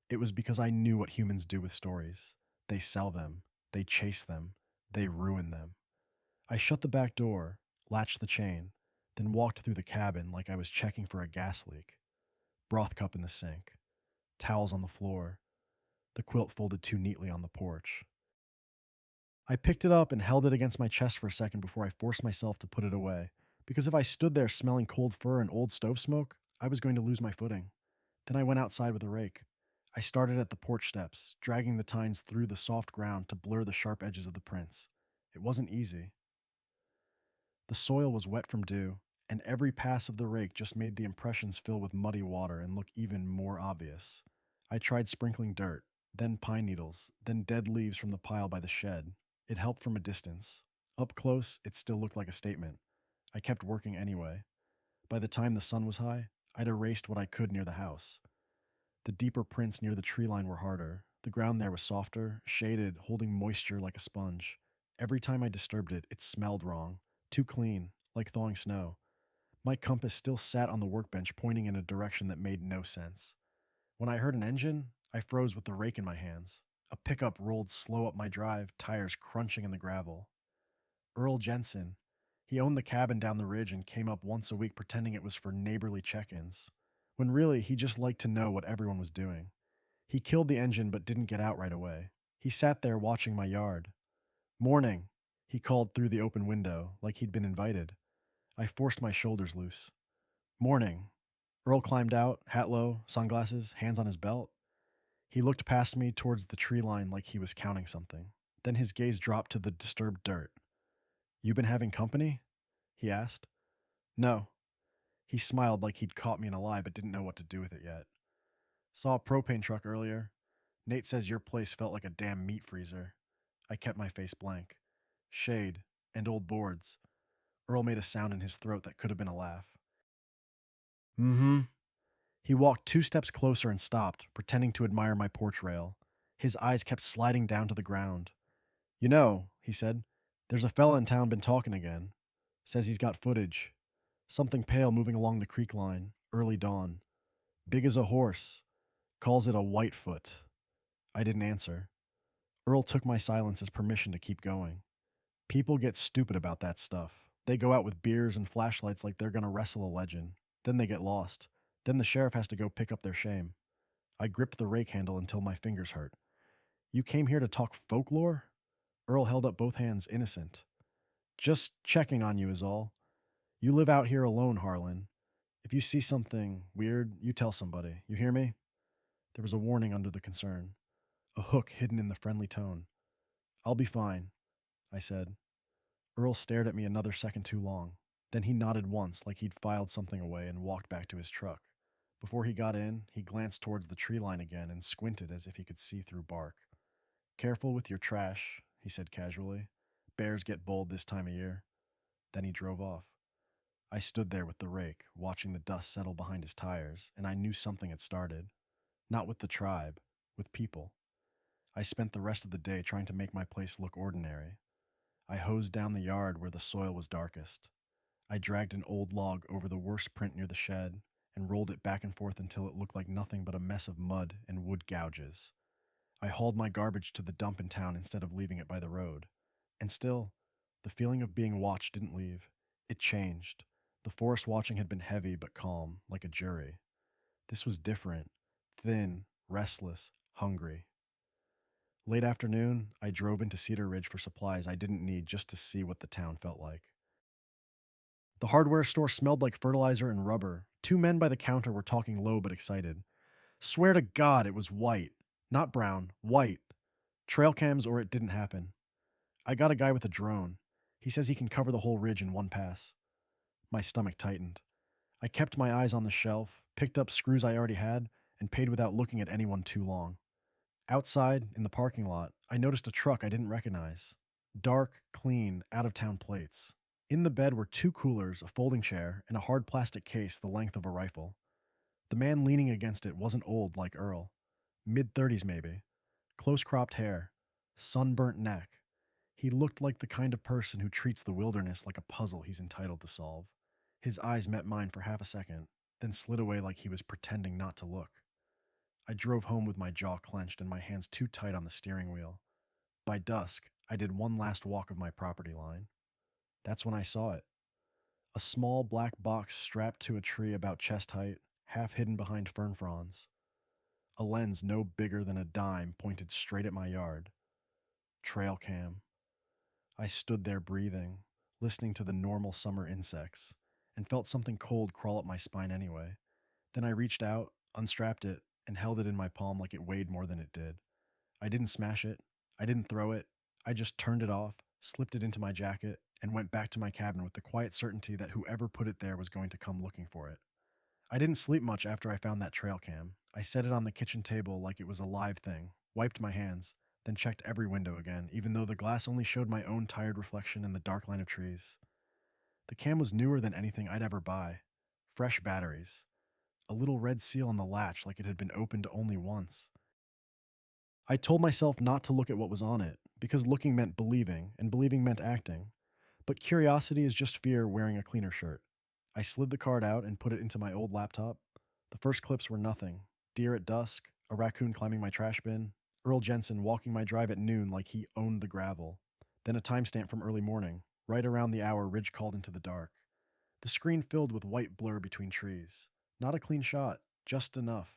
It was because I knew what humans do with stories. They sell them, they chase them, they ruin them. I shut the back door, latched the chain, then walked through the cabin like I was checking for a gas leak. Broth cup in the sink, towels on the floor, the quilt folded too neatly on the porch. I picked it up and held it against my chest for a second before I forced myself to put it away, because if I stood there smelling cold fur and old stove smoke, I was going to lose my footing. Then I went outside with a rake. I started at the porch steps, dragging the tines through the soft ground to blur the sharp edges of the prints. It wasn't easy. The soil was wet from dew, and every pass of the rake just made the impressions fill with muddy water and look even more obvious. I tried sprinkling dirt, then pine needles, then dead leaves from the pile by the shed. It helped from a distance. Up close, it still looked like a statement. I kept working anyway. By the time the sun was high, I'd erased what I could near the house. The deeper prints near the tree line were harder. The ground there was softer, shaded, holding moisture like a sponge. Every time I disturbed it, it smelled wrong. Too clean, like thawing snow. My compass still sat on the workbench, pointing in a direction that made no sense. When I heard an engine, I froze with the rake in my hands. A pickup rolled slow up my drive, tires crunching in the gravel. Earl Jensen. He owned the cabin down the ridge and came up once a week pretending it was for neighborly check ins, when really he just liked to know what everyone was doing. He killed the engine but didn't get out right away. He sat there watching my yard. "Morning," he called through the open window, like he'd been invited. I forced my shoulders loose. "Morning." Earl climbed out, hat low, sunglasses, hands on his belt. He looked past me towards the tree line like he was counting something. Then his gaze dropped to the disturbed dirt. "You been having company?" he asked. "No." He smiled like he'd caught me in a lie but didn't know what to do with it yet. "Saw a propane truck earlier. Nate says your place felt like a damn meat freezer." I kept my face blank. "Shade. And old boards." Earl made a sound in his throat that could have been a laugh. "Mm-hmm." He walked 2 steps closer and stopped, pretending to admire my porch rail. His eyes kept sliding down to the ground. "You know," he said, "there's a fella in town been talking again. Says he's got footage. Something pale moving along the creek line, early dawn. Big as a horse. Calls it a whitefoot." I didn't answer. Earl took my silence as permission to keep going. "People get stupid about that stuff. They go out with beers and flashlights like they're gonna wrestle a legend. Then they get lost. Then the sheriff has to go pick up their shame." I gripped the rake handle until my fingers hurt. "You came here to talk folklore?" Earl held up both hands, innocent. "Just checking on you is all. You live out here alone, Harlan. If you see something weird, you tell somebody. You hear me?" There was a warning under the concern, a hook hidden in the friendly tone. "I'll be fine," I said. Earl stared at me another second too long. Then he nodded once, like he'd filed something away, and walked back to his truck. Before he got in, he glanced towards the tree line again and squinted as if he could see through bark. "Careful with your trash," he said casually. "Bears get bold this time of year." Then he drove off. I stood there with the rake, watching the dust settle behind his tires, and I knew something had started. Not with the tribe, with people. I spent the rest of the day trying to make my place look ordinary. I hosed down the yard where the soil was darkest. I dragged an old log over the worst print near the shed and rolled it back and forth until it looked like nothing but a mess of mud and wood gouges. I hauled my garbage to the dump in town instead of leaving it by the road. And still, the feeling of being watched didn't leave. It changed. The forest watching had been heavy but calm, like a jury. This was different. Thin, restless, hungry. Late afternoon, I drove into Cedar Ridge for supplies I didn't need just to see what the town felt like. The hardware store smelled like fertilizer and rubber. 2 men by the counter were talking low but excited. Swear to God it was white. Not brown, white. Trail cams or it didn't happen. I got a guy with a drone. He says he can cover the whole ridge in one pass. My stomach tightened. I kept my eyes on the shelf, picked up screws I already had, and paid without looking at anyone too long. Outside, in the parking lot, I noticed a truck I didn't recognize. Dark, clean, out-of-town plates. In the bed were two coolers, a folding chair, and a hard plastic case the length of a rifle. The man leaning against it wasn't old like Earl. Mid-30s maybe. Close cropped hair. Sunburnt neck. He looked like the kind of person who treats the wilderness like a puzzle he's entitled to solve. His eyes met mine for half a second, then slid away like he was pretending not to look. I drove home with my jaw clenched and my hands too tight on the steering wheel. By dusk, I did one last walk of my property line. That's when I saw it. A small black box strapped to a tree about chest height, half hidden behind fern fronds. A lens no bigger than a dime pointed straight at my yard. Trail cam. I stood there breathing, listening to the normal summer insects, and felt something cold crawl up my spine anyway. Then I reached out, unstrapped it, and held it in my palm like it weighed more than it did. I didn't smash it. I didn't throw it. I just turned it off, slipped it into my jacket, and went back to my cabin with the quiet certainty that whoever put it there was going to come looking for it. I didn't sleep much after I found that trail cam. I set it on the kitchen table like it was a live thing, wiped my hands, then checked every window again, even though the glass only showed my own tired reflection in the dark line of trees. The cam was newer than anything I'd ever buy. Fresh batteries. A little red seal on the latch like it had been opened only once. I told myself not to look at what was on it, because looking meant believing, and believing meant acting. But curiosity is just fear wearing a cleaner shirt. I slid the card out and put it into my old laptop. The first clips were nothing: deer at dusk, a raccoon climbing my trash bin, Earl Jensen walking my drive at noon like he owned the gravel. Then a timestamp from early morning, right around the hour Ridge called into the dark. The screen filled with white blur between trees. Not a clean shot, just enough.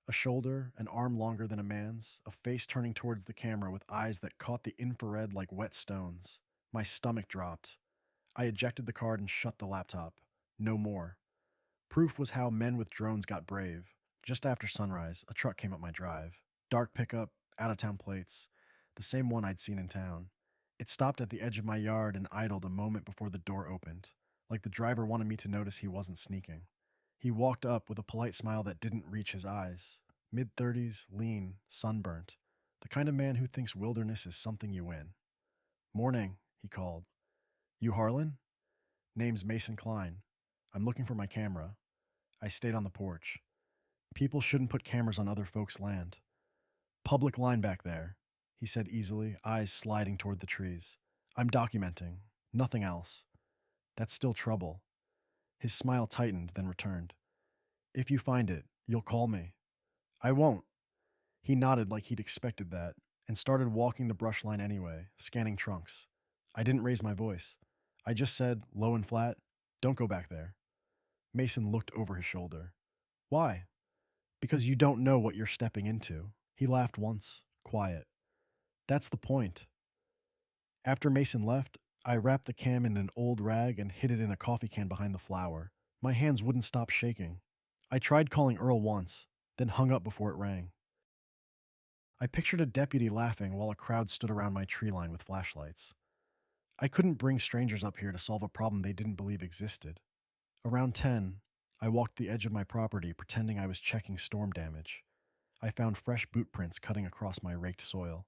A shoulder, an arm longer than a man's, a face turning towards the camera with eyes that caught the infrared like wet stones. My stomach dropped. I ejected the card and shut the laptop. No more. Proof was how men with drones got brave. Just after sunrise, a truck came up my drive. Dark pickup, out of town plates. The same one I'd seen in town. It stopped at the edge of my yard and idled a moment before the door opened, like the driver wanted me to notice he wasn't sneaking. He walked up with a polite smile that didn't reach his eyes. Mid-30s, lean, sunburnt. The kind of man who thinks wilderness is something you win. "Morning," he called. "You Harlan?" "Name's Mason Klein. I'm looking for my camera." I stayed on the porch. "People shouldn't put cameras on other folks' land." "Public line back there," he said easily, eyes sliding toward the trees. "I'm documenting. Nothing else." "That's still trouble." His smile tightened, then returned. "If you find it, you'll call me." "I won't." He nodded like he'd expected that, and started walking the brush line anyway, scanning trunks. I didn't raise my voice. I just said, low and flat, "Don't go back there." Mason looked over his shoulder. "Why?" "Because you don't know what you're stepping into." He laughed once, quiet. "That's the point." After Mason left, I wrapped the cam in an old rag and hid it in a coffee can behind the flower. My hands wouldn't stop shaking. I tried calling Earl once, then hung up before it rang. I pictured a deputy laughing while a crowd stood around my tree line with flashlights. I couldn't bring strangers up here to solve a problem they didn't believe existed. Around 10, I walked the edge of my property pretending I was checking storm damage. I found fresh boot prints cutting across my raked soil.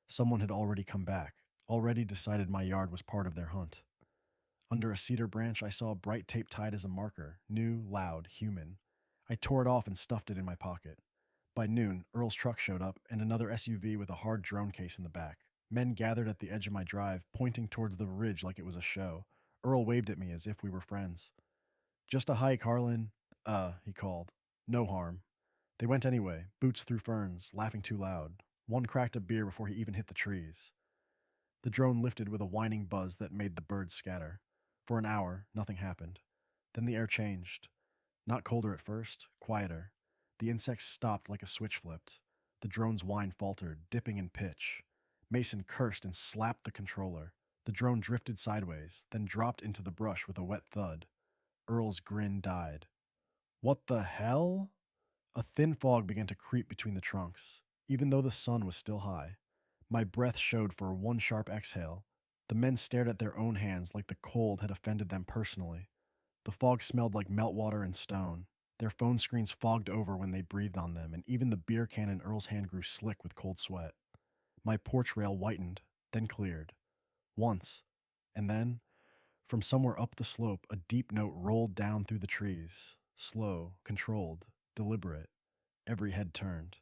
Someone had already come back, already decided my yard was part of their hunt. Under a cedar branch, I saw a bright tape tied as a marker, new, loud, human. I tore it off and stuffed it in my pocket. By noon, Earl's truck showed up and another SUV with a hard drone case in the back. Men gathered at the edge of my drive, pointing towards the ridge like it was a show. Earl waved at me as if we were friends. "Just a hike, Harlan." He called. "No harm." They went anyway, boots through ferns, laughing too loud. One cracked a beer before he even hit the trees. The drone lifted with a whining buzz that made the birds scatter. For an hour, nothing happened. Then the air changed. Not colder at first, quieter. The insects stopped like a switch flipped. The drone's whine faltered, dipping in pitch. Mason cursed and slapped the controller. The drone drifted sideways, then dropped into the brush with a wet thud. Earl's grin died. "What the hell?" A thin fog began to creep between the trunks, even though the sun was still high. My breath showed for one sharp exhale. The men stared at their own hands like the cold had offended them personally. The fog smelled like meltwater and stone. Their phone screens fogged over when they breathed on them, and even the beer can in Earl's hand grew slick with cold sweat. My porch rail whitened, then cleared. Once. And then, From somewhere up the slope, a deep note rolled down through the trees. Slow, controlled, deliberate. Every head turned.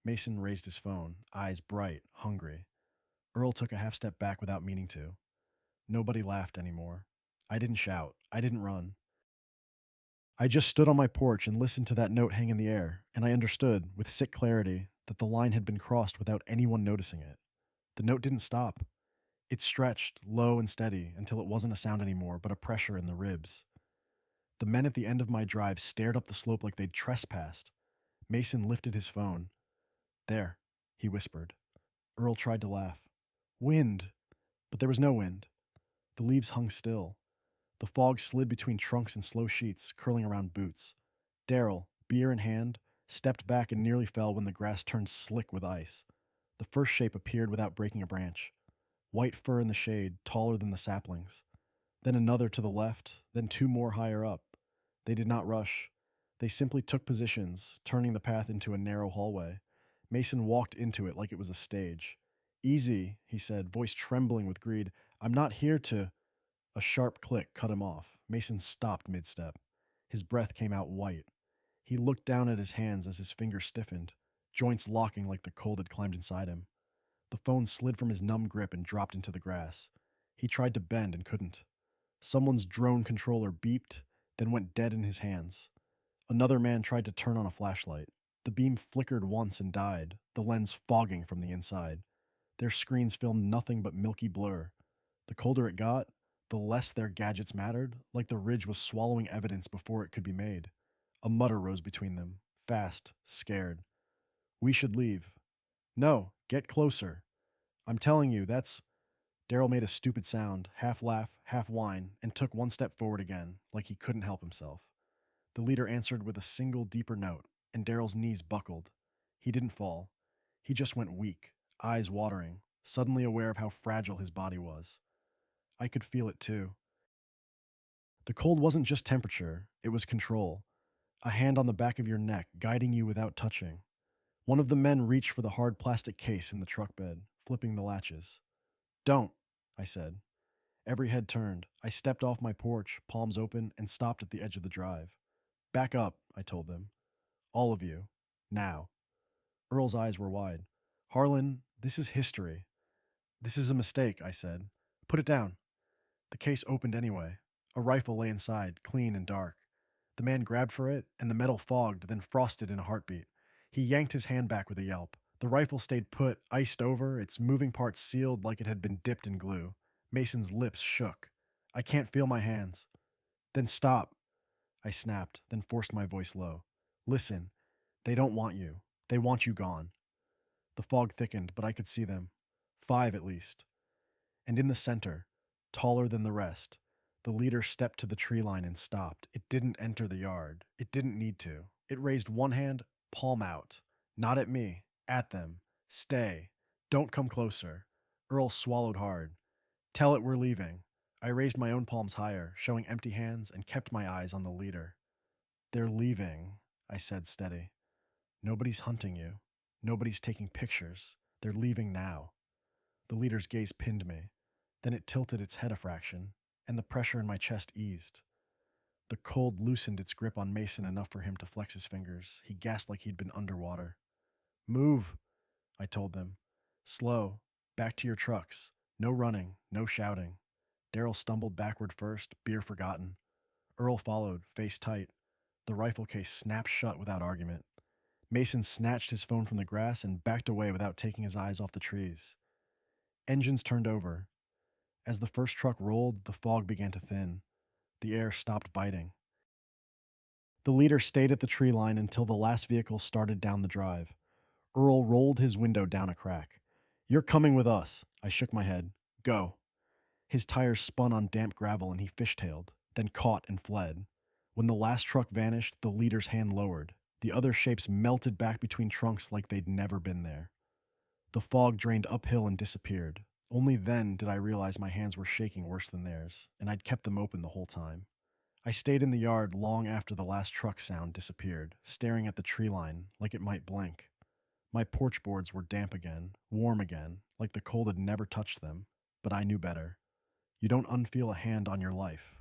Mason raised his phone, eyes bright, hungry. Earl took a half step back without meaning to. Nobody laughed anymore. I didn't shout. I didn't run. I just stood on my porch and listened to that note hang in the air, and I understood, with sick clarity, that the line had been crossed without anyone noticing it. The note didn't stop. It stretched, low and steady, until it wasn't a sound anymore, but a pressure in the ribs. The men at the end of my drive stared up the slope like they'd trespassed. Mason lifted his phone. There, he whispered. Earl tried to laugh. Wind! But there was no wind. The leaves hung still. The fog slid between trunks in slow sheets, curling around boots. Darrell, beer in hand, stepped back and nearly fell when the grass turned slick with ice. The first shape appeared without breaking a branch. White fur in the shade, taller than the saplings. Then another to the left, then two more higher up. They did not rush. They simply took positions, turning the path into a narrow hallway. Mason walked into it like it was a stage. Easy, he said, voice trembling with greed. I'm not here to... A sharp click cut him off. Mason stopped mid-step. His breath came out white. He looked down at his hands as his fingers stiffened, joints locking like the cold had climbed inside him. The phone slid from his numb grip and dropped into the grass. He tried to bend and couldn't. Someone's drone controller beeped, then went dead in his hands. Another man tried to turn on a flashlight. The beam flickered once and died, the lens fogging from the inside. Their screens filmed nothing but milky blur. The colder it got, the less their gadgets mattered, like the ridge was swallowing evidence before it could be made. A mutter rose between them, fast, scared. We should leave. No, get closer. I'm telling you, that's... Darrell made a stupid sound, half laugh, half whine, and took one step forward again, like he couldn't help himself. The leader answered with a single deeper note, and Darrell's knees buckled. He didn't fall. He just went weak, eyes watering, suddenly aware of how fragile his body was. I could feel it too. The cold wasn't just temperature, it was control. A hand on the back of your neck, guiding you without touching. One of the men reached for the hard plastic case in the truck bed, flipping the latches. Don't, I said. Every head turned. I stepped off my porch, palms open, and stopped at the edge of the drive. Back up, I told them. All of you. Now. Earl's eyes were wide. Harlan, this is history. This is a mistake, I said. Put it down. The case opened anyway. A rifle lay inside, clean and dark. The man grabbed for it, and the metal fogged, then frosted in a heartbeat. He yanked his hand back with a yelp. The rifle stayed put, iced over, its moving parts sealed like it had been dipped in glue. Mason's lips shook. I can't feel my hands. Then stop, I snapped, then forced my voice low. Listen, they don't want you. They want you gone. The fog thickened, but I could see them. 5 at least. And in the center, taller than the rest, the leader stepped to the tree line and stopped. It didn't enter the yard. It didn't need to. It raised one hand, palm out. Not at me. At them. Stay. Don't come closer. Earl swallowed hard. Tell it we're leaving. I raised my own palms higher, showing empty hands, and kept my eyes on the leader. They're leaving, I said steady. Nobody's hunting you. Nobody's taking pictures. They're leaving now. The leader's gaze pinned me. Then it tilted its head a fraction, and the pressure in my chest eased. The cold loosened its grip on Mason enough for him to flex his fingers. He gasped like he'd been underwater. Move, I told them. Slow. Back to your trucks. No running, no shouting. Darrell stumbled backward first, beer forgotten. Earl followed, face tight. The rifle case snapped shut without argument. Mason snatched his phone from the grass and backed away without taking his eyes off the trees. Engines turned over. As the first truck rolled, the fog began to thin. The air stopped biting. The leader stayed at the tree line until the last vehicle started down the drive. Earl rolled his window down a crack. You're coming with us. I shook my head. Go. His tires spun on damp gravel and he fishtailed, then caught and fled. When the last truck vanished, the leader's hand lowered. The other shapes melted back between trunks like they'd never been there. The fog drained uphill and disappeared. Only then did I realize my hands were shaking worse than theirs, and I'd kept them open the whole time. I stayed in the yard long after the last truck sound disappeared, staring at the tree line like it might blink. My porch boards were damp again, warm again, like the cold had never touched them, but I knew better. You don't unfeel a hand on your life.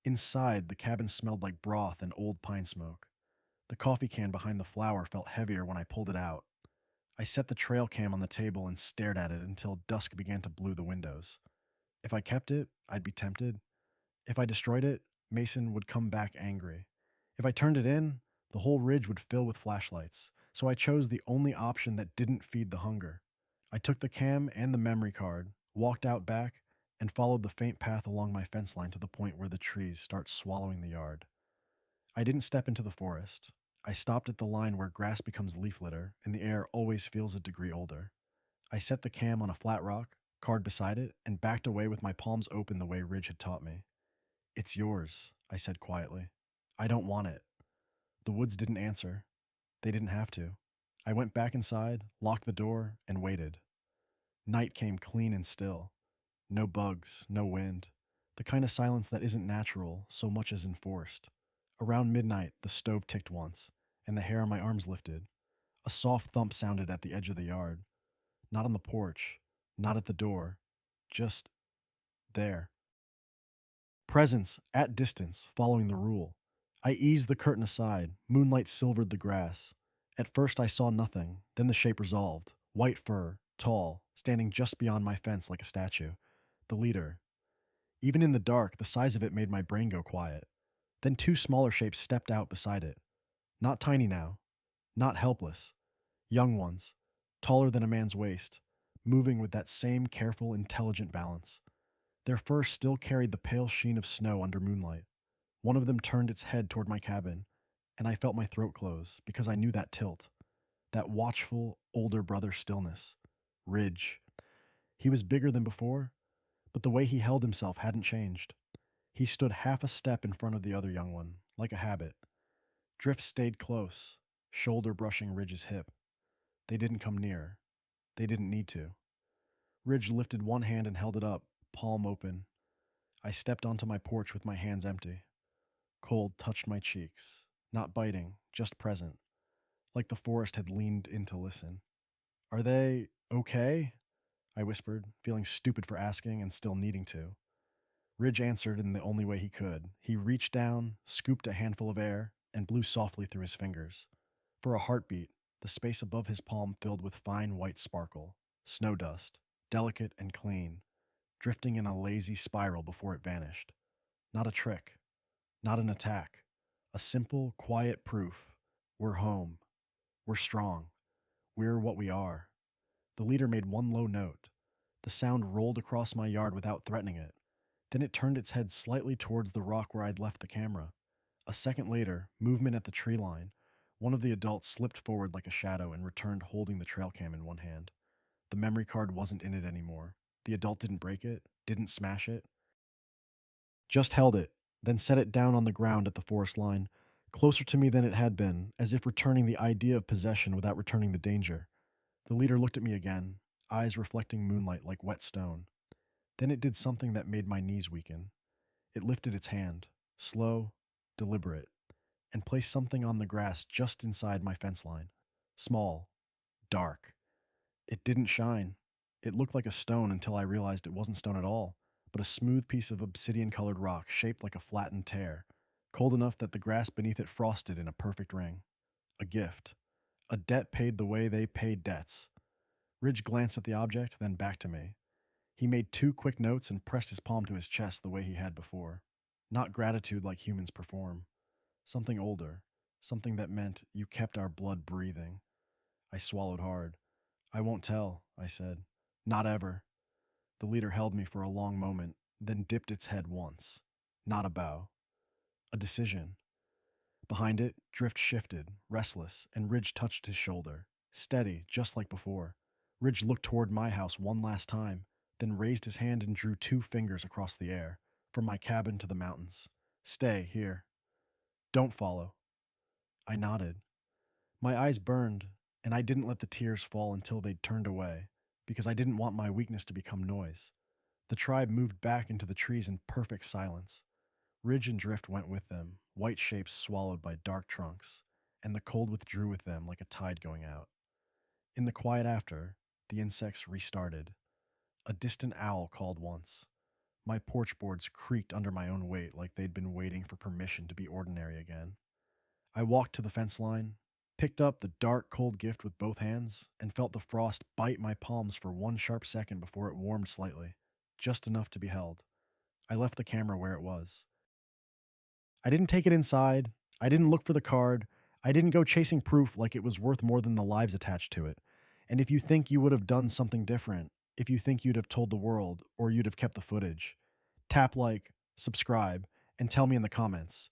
Inside, the cabin smelled like broth and old pine smoke. The coffee can behind the flower felt heavier when I pulled it out. I set the trail cam on the table and stared at it until dusk began to blue the windows. If I kept it, I'd be tempted. If I destroyed it, Mason would come back angry. If I turned it in, the whole ridge would fill with flashlights. So I chose the only option that didn't feed the hunger. I took the cam and the memory card, walked out back, and followed the faint path along my fence line to the point where the trees start swallowing the yard. I didn't step into the forest. I stopped at the line where grass becomes leaf litter and the air always feels a degree older. I set the cam on a flat rock, card beside it, and backed away with my palms open the way Ridge had taught me. It's yours, I said quietly. I don't want it. The woods didn't answer. They didn't have to. I went back inside, locked the door, and waited. Night came clean and still. No bugs, no wind. The kind of silence that isn't natural so much as enforced. Around midnight, the stove ticked once, and the hair on my arms lifted. A soft thump sounded at the edge of the yard. Not on the porch, not at the door, just there. Presence, at distance, following the rule. I eased the curtain aside. Moonlight silvered the grass. At first I saw nothing, then the shape resolved. White fur, tall, standing just beyond my fence like a statue. The leader. Even in the dark, the size of it made my brain go quiet. Then two smaller shapes stepped out beside it. Not tiny now, not helpless. Young ones, taller than a man's waist, moving with that same careful, intelligent balance. Their fur still carried the pale sheen of snow under moonlight. One of them turned its head toward my cabin, and I felt my throat close because I knew that tilt, that watchful, older brother stillness. Ridge. He was bigger than before, but the way he held himself hadn't changed. He stood half a step in front of the other young one, like a habit. Drift stayed close, shoulder brushing Ridge's hip. They didn't come near. They didn't need to. Ridge lifted one hand and held it up, palm open. I stepped onto my porch with my hands empty. Cold touched my cheeks, not biting, just present, like the forest had leaned in to listen. Are they okay? I whispered, feeling stupid for asking and still needing to. Ridge answered in the only way he could. He reached down, scooped a handful of air, and blew softly through his fingers. For a heartbeat, the space above his palm filled with fine white sparkle, snow dust, delicate and clean, drifting in a lazy spiral before it vanished. Not a trick, not an attack, a simple, quiet proof. We're home. We're strong. We're what we are. The leader made one low note. The sound rolled across my yard without threatening it. Then it turned its head slightly towards the rock where I'd left the camera. A second later, movement at the tree line. One of the adults slipped forward like a shadow and returned holding the trail cam in one hand. The memory card wasn't in it anymore. The adult didn't break it, didn't smash it, just held it, then set it down on the ground at the forest line, closer to me than it had been, as if returning the idea of possession without returning the danger. The leader looked at me again, eyes reflecting moonlight like wet stone. Then it did something that made my knees weaken. It lifted its hand, slow, deliberate, and placed something on the grass just inside my fence line. Small, dark. It didn't shine. It looked like a stone until I realized it wasn't stone at all, but a smooth piece of obsidian-colored rock shaped like a flattened tear, cold enough that the grass beneath it frosted in a perfect ring. A gift. A debt paid the way they paid debts. Ridge glanced at the object, then back to me. He made two quick notes and pressed his palm to his chest the way he had before. Not gratitude like humans perform. Something older. Something that meant you kept our blood breathing. I swallowed hard. I won't tell, I said. Not ever. The leader held me for a long moment, then dipped its head once. Not a bow. A decision. Behind it, Drift shifted, restless, and Ridge touched his shoulder. Steady, just like before. Ridge looked toward my house one last time, then raised his hand and drew two fingers across the air, from my cabin to the mountains. Stay here. Don't follow. I nodded. My eyes burned, and I didn't let the tears fall until they'd turned away, because I didn't want my weakness to become noise. The tribe moved back into the trees in perfect silence. Ridge and Drift went with them, white shapes swallowed by dark trunks, and the cold withdrew with them like a tide going out. In the quiet after, the insects restarted. A distant owl called once. My porch boards creaked under my own weight like they'd been waiting for permission to be ordinary again. I walked to the fence line, picked up the dark, cold gift with both hands, and felt the frost bite my palms for one sharp second before it warmed slightly, just enough to be held. I left the camera where it was. I didn't take it inside. I didn't look for the card. I didn't go chasing proof like it was worth more than the lives attached to it. And if you think you would have done something different, if you think you'd have told the world or you'd have kept the footage, tap like, subscribe, and tell me in the comments.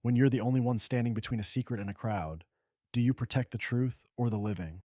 When you're the only one standing between a secret and a crowd, do you protect the truth or the living?